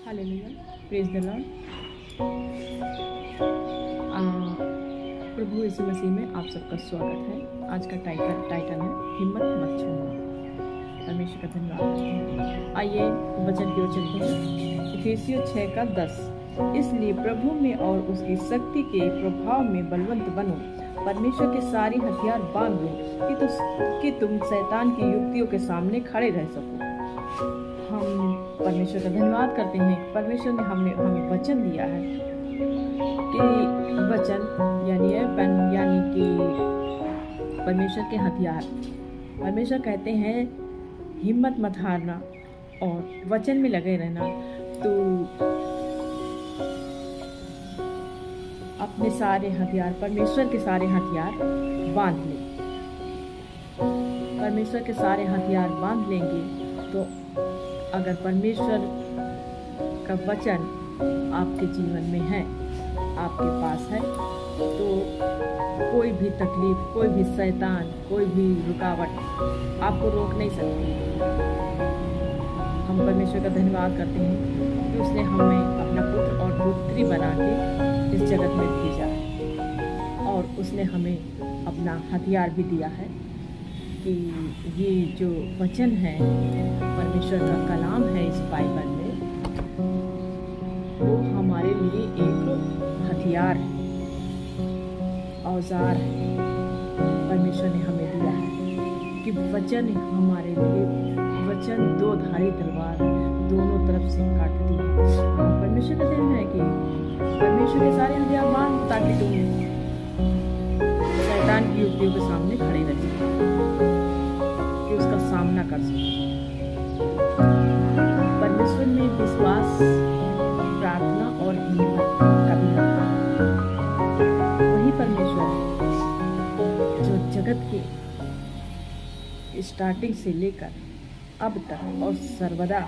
Hallelujah, praise the lord. प्रभु यीशु मसीह में आप सबका स्वागत है। आज का टाइटल है हिम्मत मत छोड़ना। परमेश्वर का धन्यवाद करते हैं। आइए वचन की ओर चलते हैं। इफिसियों 6:10। इसलिए प्रभु में और उसकी शक्ति के प्रभाव में बलवंत बनो, परमेश्वर के सारी हथियार बांध लो कि तुम शैतान की युक्तियों के सामने खड़े रह सको। हम परमेश्वर का धन्यवाद करते हैं। परमेश्वर ने हमें वचन दिया है कि वचन यानी कि परमेश्वर के हथियार। परमेश्वर कहते हैं हिम्मत मत हारना और वचन में लगे रहना। तो अपने सारे हथियार, परमेश्वर के सारे हथियार बांध ले। परमेश्वर के सारे हथियार बांध लेंगे तो अगर परमेश्वर का वचन आपके जीवन में है, आपके पास है, तो कोई भी तकलीफ, कोई भी शैतान, कोई भी रुकावट आपको रोक नहीं सकती। हम परमेश्वर का धन्यवाद करते हैं कि उसने हमें अपना पुत्र और पुत्री बना के इस जगत में भेजा है और उसने हमें अपना हथियार भी दिया है कि ये जो वचन है, परमेश्वर का कलाम है इस बाइबल में, वो हमारे लिए एक हथियार है, औजार है। परमेश्वर ने हमें दिया है कि वचन हमारे लिए, वचन दो धारी तलवार दोनों तरफ से काटती है। परमेश्वर का कहना है कि परमेश्वर के सारे हथियार बांध ताकि तुम शैतान की युक्तियों के सामने खड़े रह सको, कि उसका सामना कर सको। परमेश्वर में विश्वास, प्रार्थना और हिम्मत कभी रखना। वही परमेश्वर है जो जगत के स्टार्टिंग से लेकर अब तक और सर्वदा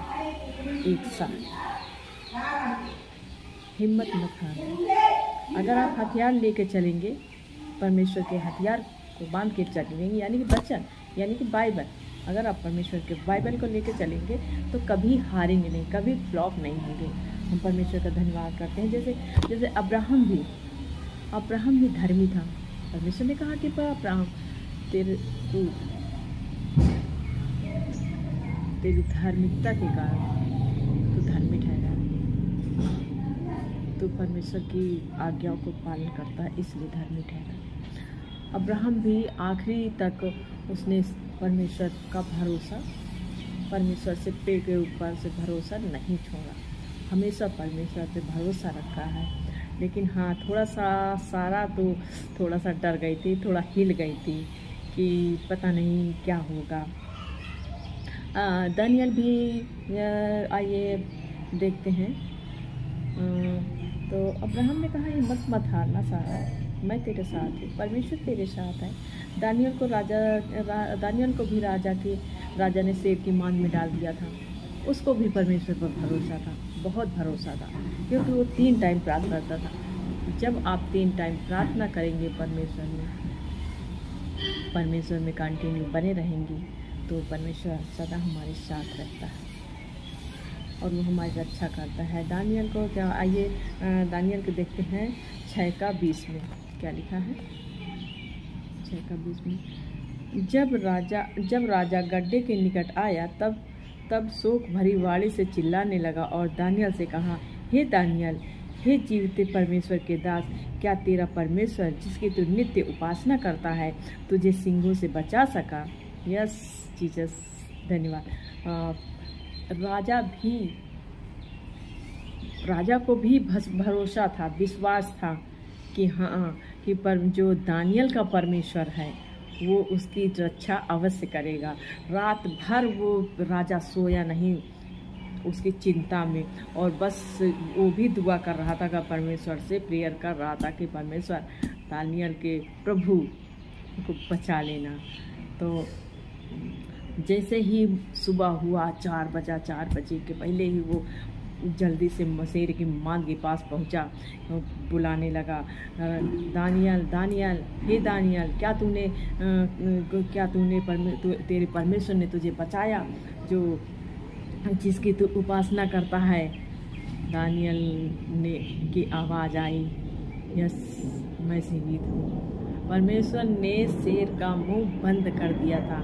एक साथ। हिम्मत मत हारना। अगर आप हथियार लेके चलेंगे, परमेश्वर के हथियार को बांध के चलेंगे, यानी कि वचन, यानी कि बाइबल, अगर आप परमेश्वर के बाइबल को लेके चलेंगे तो कभी हारेंगे नहीं, कभी फ्लॉप नहीं होंगे। हम परमेश्वर का धन्यवाद करते हैं। जैसे अब्राहम भी धर्मी था। परमेश्वर ने कहा कि अब्राहम तेरी धार्मिकता के कारण तू धर्मी ठहरा। तो परमेश्वर की आज्ञाओं को पालन करता है, इसलिए धर्मी ठहरा। अब्राहम भी आखिरी तक उसने परमेश्वर का भरोसा, परमेश्वर से पेड़ के ऊपर से भरोसा नहीं छोड़ा, हमेशा परमेश्वर पे भरोसा रखा है। लेकिन हाँ, थोड़ा सा सारा तो थोड़ा सा डर गई थी, थोड़ा हिल गई थी कि पता नहीं क्या होगा। दानियल भी आइए देखते हैं। तो अब्राहम ने कहा हिम्मत मत हारना सारा, मैं तेरे साथ हूँ, परमेश्वर तेरे साथ है। दानियल को भी राजा ने शेर की मान में डाल दिया था। उसको भी परमेश्वर पर भरोसा था, बहुत भरोसा था, क्योंकि वो 3 टाइम प्रार्थना करता था। जब आप 3 टाइम प्रार्थना करेंगे, परमेश्वर में कंटिन्यू बने रहेंगी, तो परमेश्वर सदा हमारे साथ रहता है और वो हमारी रक्षा करता है। दानियल को क्या, आइए दानियल को देखते हैं 6:20 में क्या लिखा है। 6:20 में जब राजा गड्ढे के निकट आया, तब शोक भरी वाणी से चिल्लाने लगा और दानियल से कहा, हे दानियल, हे जीवते परमेश्वर के दास, क्या तेरा परमेश्वर जिसकी तू नित्य उपासना करता है तुझे सिंहों से बचा सका? यस जीसस, धन्यवाद। राजा को भी भरोसा था, विश्वास था कि हाँ, कि जो दानियल का परमेश्वर है वो उसकी रक्षा अवश्य करेगा। रात भर वो राजा सोया नहीं उसकी चिंता में, और बस वो भी दुआ कर रहा था, कि परमेश्वर से प्रेयर कर रहा था कि परमेश्वर दानियल के प्रभु को बचा लेना। तो जैसे ही सुबह हुआ 4 बजे के पहले ही वो जल्दी से शेर की मांद के पास पहुंचा, बुलाने लगा, दानियल, हे दानियल, क्या तूने तेरे परमेश्वर ने तुझे बचाया, जो जिसकी तू उपासना करता है, दानियल ने की आवाज़ आई, यस मैं जीवित हूँ। परमेश्वर ने शेर का मुंह बंद कर दिया था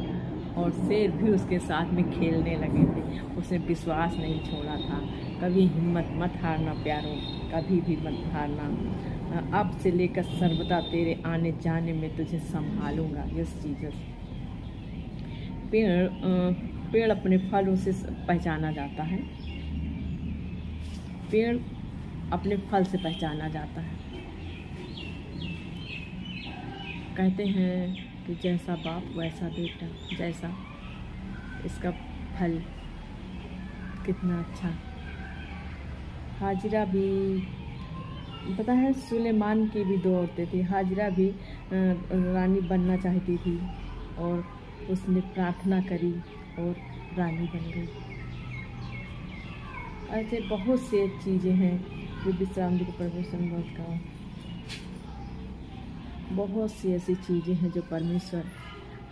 और शेर भी उसके साथ में खेलने लगे थे। उसने विश्वास नहीं छोड़ा था। कभी हिम्मत मत हारना प्यारों, कभी भी मत हारना। अब से लेकर सर्वदा तेरे आने जाने में तुझे संभालूंगा। Yes Jesus. पेड़ अपने फलों से पहचाना जाता है। पेड़ अपने फल से पहचाना जाता है। कहते हैं कि जैसा बाप वैसा बेटा, जैसा इसका फल कितना अच्छा। हाजिरा भी, पता है सुलेमान की भी दो औरतें थी। हाजिरा भी रानी बनना चाहती थी और उसने प्रार्थना करी और रानी बन गई। ऐसे बहुत से चीज़ें हैं जो विश्राम के परमेश्वर ने का। बहुत सी ऐसी चीज़ें हैं जो परमेश्वर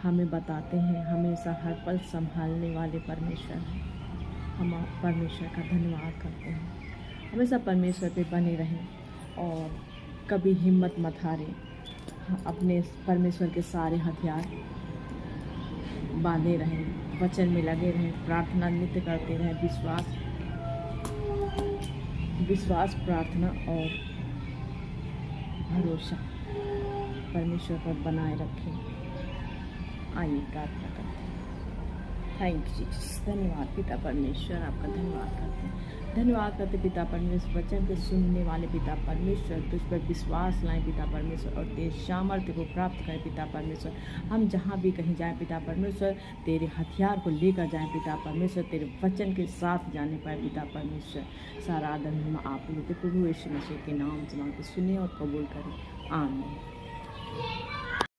हमें बताते हैं। हमेशा हर पल संभालने वाले परमेश्वर हैं। हम परमेश्वर का धन्यवाद करते हैं। हमेशा परमेश्वर पे बने रहें और कभी हिम्मत मत हारें। अपने परमेश्वर के सारे हथियार बांधे रहें, वचन में लगे रहें, प्रार्थना नित्य करते रहें। विश्वास, प्रार्थना और भरोसा परमेश्वर पर बनाए रखें। आइए प्रार्थना करते हैं। Thank you Jesus. धन्यवाद पिता परमेश्वर, आपका धन्यवाद करते हैं। धन्यवाद करते पिता परमेश्वर, वचन को सुनने वाले पिता परमेश्वर, तुझ पर विश्वास लाएं पिता परमेश्वर और तेरे सामर्थ्य को प्राप्त करें पिता परमेश्वर। हम जहाँ भी कहीं जाएं पिता परमेश्वर, तेरे हथियार को लेकर जाएं पिता परमेश्वर, तेरे वचन के साथ जाने पाए पिता परमेश्वर। सारा आदम हम आप लेते प्रभु यीशु मसीह के नाम से मांगते, सुने और कबूल करें। आमीन।